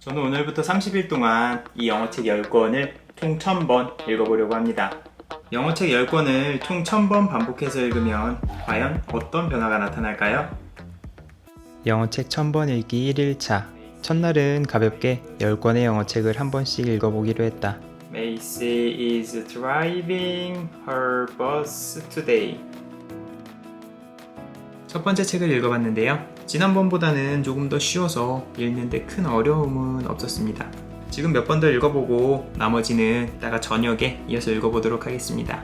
저는 오늘부터 30일 동안 이 영어책 10권을 총 1000번 읽어보려고 합니다. 영어책 10권을 총 1000번 반복해서 읽으면 과연 어떤 변화가 나타날까요? 영어책 1000번 읽기 1일차. 첫날은 가볍게 10권의 영어책을 한 번씩 읽어보기로 했다. Macy is driving her bus today. 첫 번째 책을 읽어봤는데요. 지난번보다는 조금 더 쉬워서 읽는데 큰 어려움은 없었습니다. 지금 몇 번 더 읽어보고 나머지는 이따가 저녁에 이어서 읽어보도록 하겠습니다.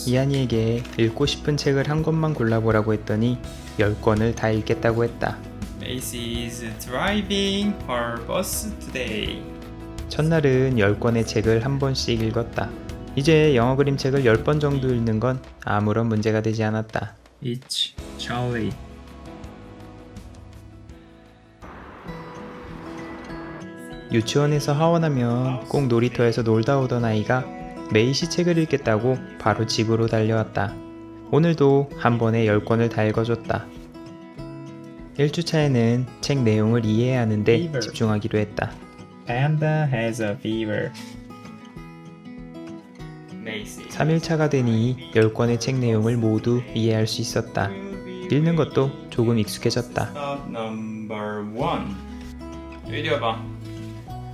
이한이에게 읽고 싶은 책을 한 권만 골라보라고 했더니 10권을 다 읽겠다고 했다. Macy is driving her bus today. 첫날은 10권의 책을 한 번씩 읽었다. 이제 영어 그림책을 10번 정도 읽는 건 아무런 문제가 되지 않았다. It's Charlie. 유치원에서 하원하면 꼭 놀이터에서 놀다 오던 아이가 메이시 책을 읽겠다고 바로 집으로 달려왔다. 오늘도 한 번에 10권을 다 읽어줬다. 1주차에는 책 내용을 이해해야 하는데 fever. 집중하기로 했다. Panda has a fever. 3일차가 되니 10권의 책 내용을 모두 이해할 수 있었다. 읽는 것도 조금 익숙해졌다. Number 1. 이리 와봐.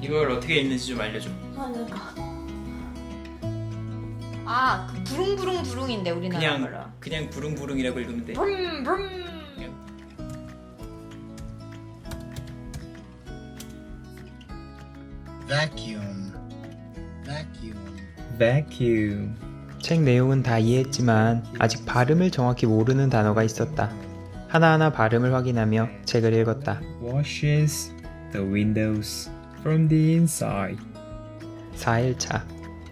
이걸 어떻게 읽는지 좀 알려줘. 그 부릉부릉부릉인데 우리나라 말로. 그냥 부릉부릉이라고 읽으면 돼. 브rum브rum. Vacuum. Vacuum. Vacuum. 책 내용은 다 이해했지만 아직 발음을 정확히 모르는 단어가 있었다. 하나하나 발음을 확인하며 책을 읽었다. Washes the windows from the inside. 4일차.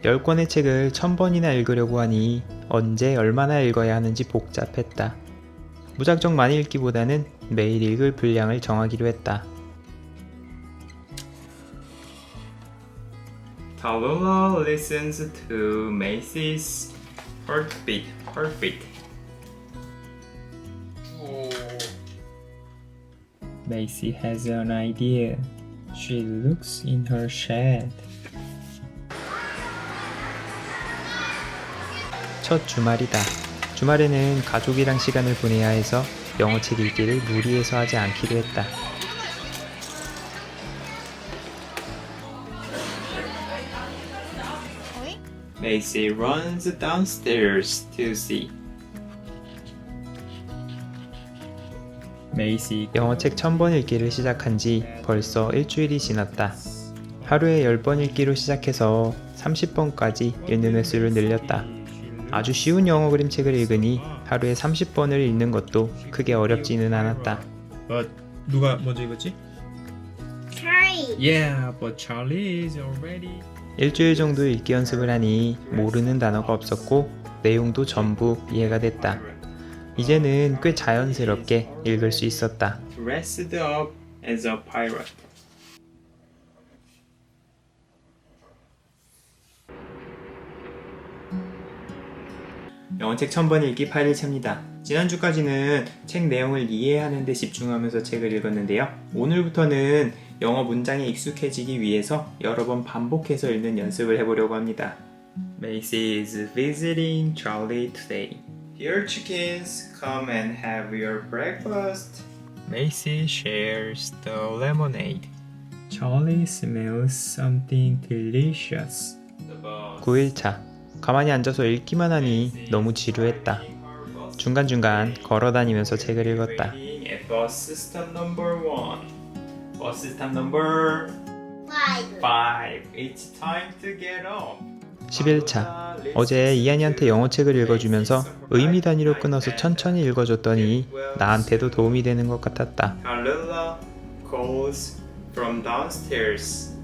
10권의 책을 1000번이나 읽으려고 하니 언제 얼마나 읽어야 하는지 복잡했다. 무작정 많이 읽기보다는 매일 읽을 분량을 정하기로 했다. Tallulah listens to Macy's heartbeat. Macy has an idea. She looks in her shed. 첫 주말이다. 주말에는 가족이랑 시간을 보내야 해서 영어책 읽기를 무리해서 하지 않기로 했다. Macy runs downstairs to see. 메이시 영어책 1000번 읽기를 시작한 지 벌써 일주일이 지났다. 하루에 10번 읽기로 시작해서 30번까지 읽는 횟수를 늘렸다. 아주 쉬운 영어 그림책을 읽으니 하루에 30번을 읽는 것도 크게 어렵지는 않았다. But 누가 먼저 읽었지? Charlie. Yeah, but Charlie is already. 일주일 정도 읽기 연습을 하니 모르는 단어가 없었고 내용도 전부 이해가 됐다. 이제는 꽤 자연스럽게 읽을 수 있었다. Dressed up as a pirate. 영어책 1000번 읽기 8일차입니다. 지난주까지는 책 내용을 이해하는 데 집중하면서 책을 읽었는데요. 오늘부터는 영어 문장에 익숙해지기 위해서 여러 번 반복해서 읽는 연습을 해보려고 합니다. Macy is visiting Charlie today. Here chickens, come and have your breakfast. Macy shares the lemonade. Charlie smells something delicious. 9일차. 가만히 앉아서 읽기만 하니 너무 지루했다. 중간중간 걸어다니면서 책을 읽었다. Bus stop number 1. Bus stop number 5. It's time to get up. 11차. 어제 이한이한테 영어책을 읽어주면서 의미 단위로 끊어서 천천히 읽어줬더니 나한테도 도움이 되는 것 같았다. Tallulah calls from downstairs.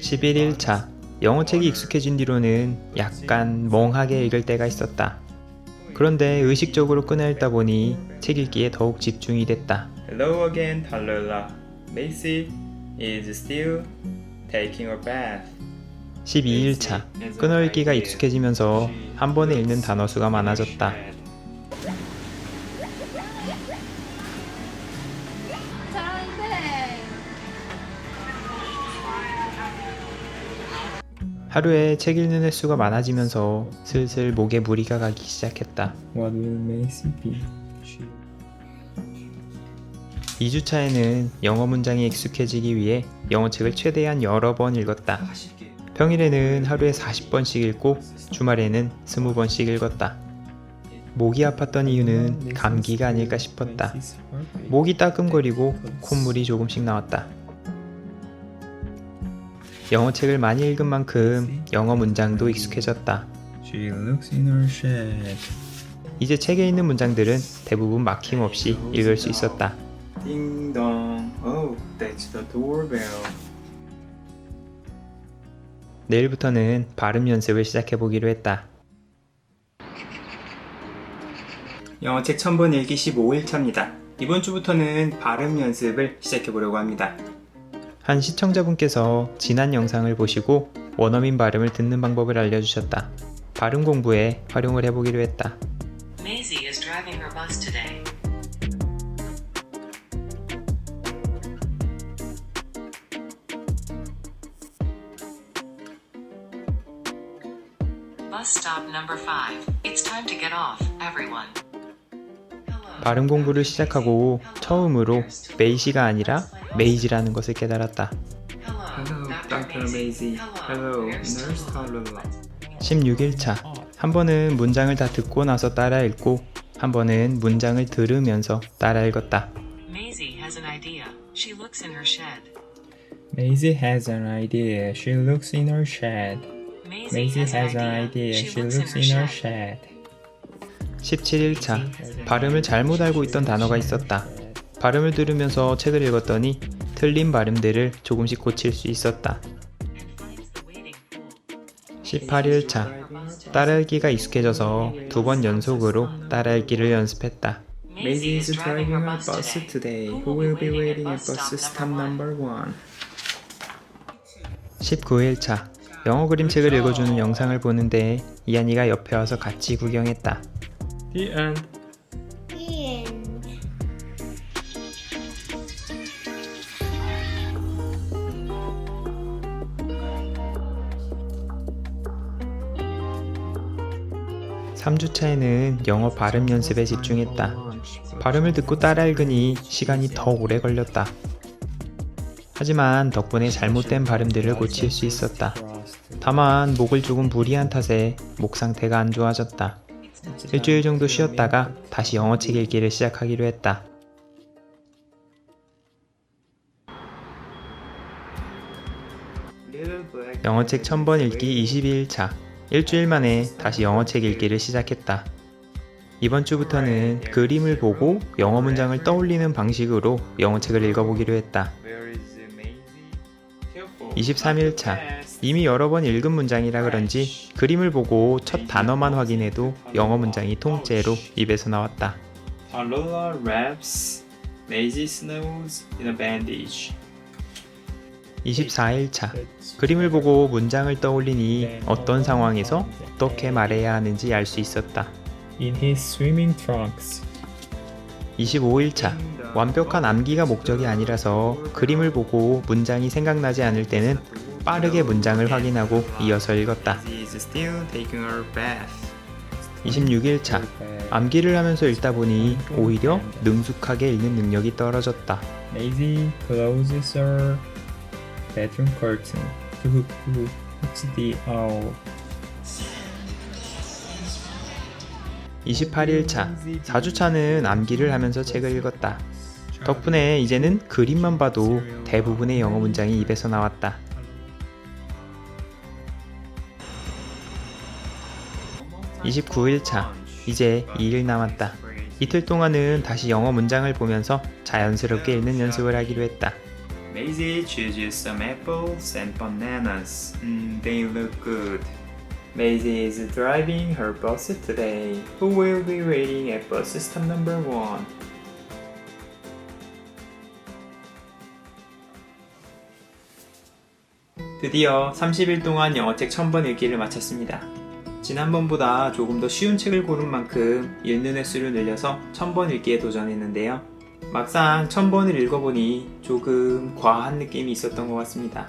11일차. 영어책이 익숙해진 뒤로는 약간 멍하게 읽을 때가 있었다. 그런데 의식적으로 끊어 읽다 보니 책 읽기에 더욱 집중이 됐다. Hello again, Tallulah. Macy is still taking a bath. 12일차. 끊어 읽기가 익숙해지면서 한 번에 읽는 단어 수가 많아졌다. 잘하는데. 하루에 책 읽는 횟수가 많아지면서 슬슬 목에 무리가 가기 시작했다. What will Macy be? 2주차에는 영어 문장에 익숙해지기 위해 영어책을 최대한 여러 번 읽었다. 평일에는 하루에 40번씩 읽고 주말에는 20번씩 읽었다. 목이 아팠던 이유는 감기가 아닐까 싶었다. 목이 따끔거리고 콧물이 조금씩 나왔다. 영어책을 많이 읽은 만큼 영어 문장도 익숙해졌다. She looks in her shed. 이제 책에 있는 문장들은 대부분 막힘없이 읽을 수 있었다. 띵동. Oh, that's the doorbell. 내일부터는 발음 연습을 시작해보기로 했다. 영어책 1000번 읽기 15일차입니다. 이번 주부터는 발음 연습을 시작해보려고 합니다. 한 시청자분께서 지난 영상을 보시고 원어민 발음을 듣는 방법을 알려주셨다. 발음 공부에 활용을 해보기로 했다. Maisie is driving her bus today. Bus stop number 5. It's time to get off, everyone. 발음 공부를 시작하고 처음으로 메이시가 아니라 메이지라는 것을 깨달았다. Hello, Dr. Maisie. Hello, Nurse Tallulah. 16일차. 한 번은 문장을 다 듣고 나서 따라 읽고 한 번은 문장을 들으면서 따라 읽었다. Maisie has an idea. She looks in her shed. Maisie has an idea. She looks in her shed. Maisie has an idea. She looks in her shed. 17일차. 발음을 잘못 알고 있던 단어가 있었다. 발음을 들으면서 책을 읽었더니 틀린 발음들을 조금씩 고칠 수 있었다. 18일차. 따라읽기가 익숙해져서 2번 연속으로 따라읽기를 연습했다. Maisie is driving her bus today. Who will be waiting at bus stop number 1? 19일차. 영어 그림책을 읽어주는 영상을 보는데 이한이가 옆에 와서 같이 구경했다. The end. The end. 삼주차에는 영어 발음 연습에 집중했다. 발음을 듣고 따라 읽으니 시간이 더 오래 걸렸다. 하지만 덕분에 잘못된 발음들을 고칠 수 있었다. 다만 목을 조금 무리한 탓에 목 상태가 안 좋아졌다. 일주일 정도 쉬었다가 다시 영어책 읽기를 시작하기로 했다. 영어책 1000번 읽기 22일차. 일주일 만에 다시 영어책 읽기를 시작했다. 이번 주부터는 그림을 보고 영어 문장을 떠올리는 방식으로 영어책을 읽어보기로 했다. 23일차. 이미 여러 번 읽은 문장이라 그런지 그림을 보고 첫 단어만 확인해도 영어 문장이 통째로 입에서 나왔다. Tallulah wraps Maisie Snows in a bandage. 24일차. 그림을 보고 문장을 떠올리니 어떤 상황에서 어떻게 말해야 하는지 알 수 있었다. In his swimming trunks. 25일차. 완벽한 암기가 목적이 아니라서 그림을 보고 문장이 생각나지 않을 때는 빠르게 문장을 확인하고 이어서 읽었다. 26일차. 암기를 하면서 읽다 보니 오히려 능숙하게 읽는 능력이 떨어졌다. Maisie closes her bedroom curtain. It's the owl. 28일차. 4주차는 암기를 하면서 책을 읽었다. 덕분에 이제는 그림만 봐도 대부분의 영어 문장이 입에서 나왔다. 29일차. 이제 2일 남았다. 이틀 동안은 다시 영어 문장을 보면서 자연스럽게 읽는 연습을 하기로 했다. Maisie chooses some apples and bananas. They look good. Maisie is driving her bus today. Who will be waiting at bus stop number 1? 드디어 30일 동안 영어책 1000번 읽기를 마쳤습니다. 지난번보다 조금 더 쉬운 책을 고른 만큼 읽는 횟수를 늘려서 1000번 읽기에 도전했는데요. 막상 1000번을 읽어보니 조금 과한 느낌이 있었던 것 같습니다.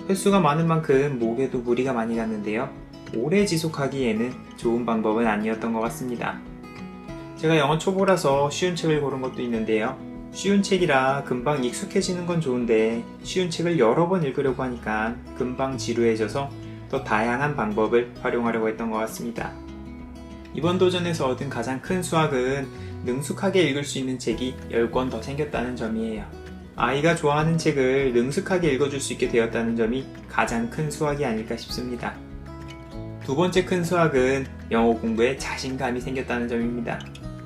횟수가 많은 만큼 목에도 무리가 많이 갔는데요. 오래 지속하기에는 좋은 방법은 아니었던 것 같습니다. 제가 영어 초보라서 쉬운 책을 고른 것도 있는데요. 쉬운 책이라 금방 익숙해지는 건 좋은데 쉬운 책을 여러 번 읽으려고 하니까 금방 지루해져서 더 다양한 방법을 활용하려고 했던 것 같습니다. 이번 도전에서 얻은 가장 큰 수확은 능숙하게 읽을 수 있는 책이 10권 더 생겼다는 점이에요. 아이가 좋아하는 책을 능숙하게 읽어줄 수 있게 되었다는 점이 가장 큰 수확이 아닐까 싶습니다. 두 번째 큰 수확은 영어 공부에 자신감이 생겼다는 점입니다.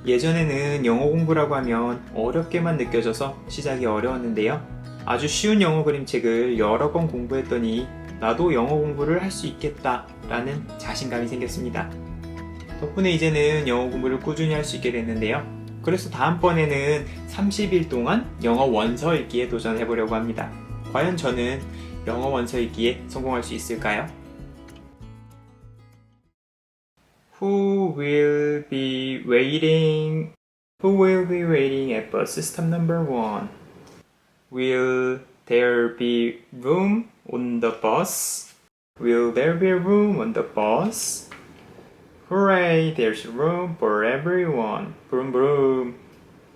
예전에는 영어 공부라고 하면 어렵게만 느껴져서 시작이 어려웠는데요. 아주 쉬운 영어 그림책을 여러 번 공부했더니 나도 영어 공부를 할 수 있겠다 라는 자신감이 생겼습니다. 덕분에 이제는 영어 공부를 꾸준히 할 수 있게 됐는데요. 그래서 다음번에는 30일 동안 영어 원서 읽기에 도전해보려고 합니다. 과연 저는 영어 원서 읽기에 성공할 수 있을까요? Who will be waiting? Who will be waiting at bus stop number 1? Will there be room on the bus? Will there be room on the bus? Hooray, there's room for everyone. Broom broom.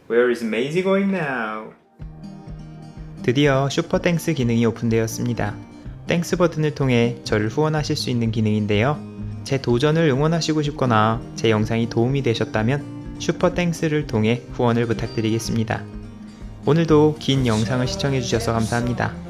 Where is Maisie going now? 드디어 슈퍼 땡스 기능이 오픈되었습니다. 땡스 버튼을 통해 저를 후원하실 수 있는 기능인데요. 제 도전을 응원하시고 싶거나 제 영상이 도움이 되셨다면 슈퍼 땡스를 통해 후원을 부탁드리겠습니다. 오늘도 긴 영상을 시청해주셔서 감사합니다.